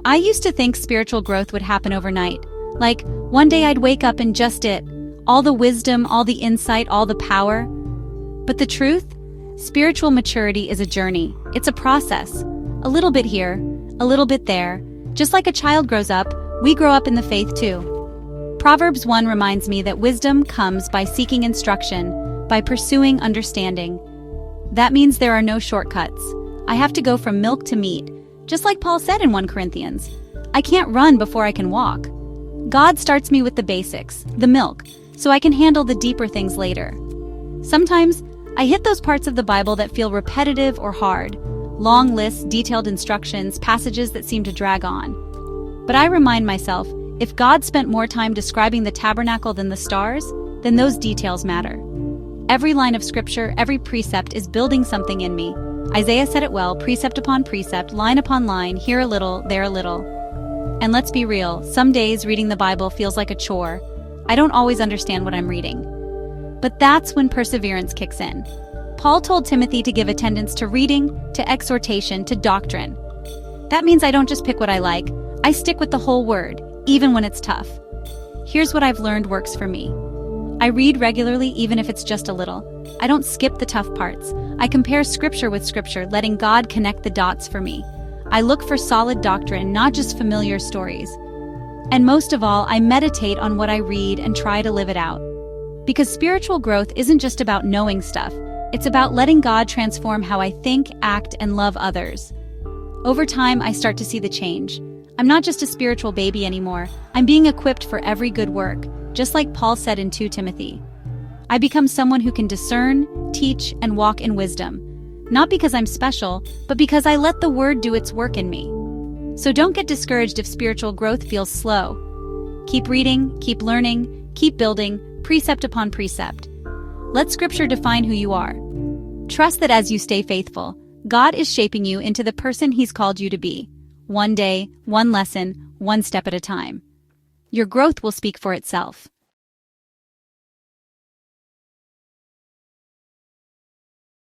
I used to think spiritual growth would happen overnight. Like, one day I'd wake up and just it. All the wisdom, all the insight, all the power. But the truth? Spiritual maturity is a journey. It's a process. A little bit here, a little bit there. Just like a child grows up, we grow up in the faith too. Proverbs 1 reminds me that wisdom comes by seeking instruction, by pursuing understanding. That means there are no shortcuts. I have to go from milk to meat, just like Paul said in 1 Corinthians. I can't run before I can walk. God starts me with the basics, the milk, so I can handle the deeper things later. Sometimes, I hit those parts of the Bible that feel repetitive or hard. Long lists, detailed instructions, passages that seem to drag on. But I remind myself, if God spent more time describing the tabernacle than the stars, then those details matter. Every line of scripture, every precept is building something in me. Isaiah said it well, precept upon precept, line upon line, here a little, there a little. And let's be real, some days reading the Bible feels like a chore. I don't always understand what I'm reading. But that's when perseverance kicks in. Paul told Timothy to give attendance to reading, to exhortation, to doctrine. That means I don't just pick what I like, I stick with the whole word, even when it's tough. Here's what I've learned works for me. I read regularly even if it's just a little. I don't skip the tough parts. I compare scripture with scripture, letting God connect the dots for me. I look for solid doctrine, not just familiar stories. And most of all, I meditate on what I read and try to live it out. Because spiritual growth isn't just about knowing stuff, it's about letting God transform how I think, act, and love others. Over time, I start to see the change. I'm not just a spiritual baby anymore, I'm being equipped for every good work, just like Paul said in 2 Timothy. I become someone who can discern, teach, and walk in wisdom. Not because I'm special, but because I let the word do its work in me. So don't get discouraged if spiritual growth feels slow. Keep reading, keep learning, keep building, precept upon precept. Let scripture define who you are. Trust that as you stay faithful, God is shaping you into the person He's called you to be. One day, one lesson, one step at a time. Your growth will speak for itself.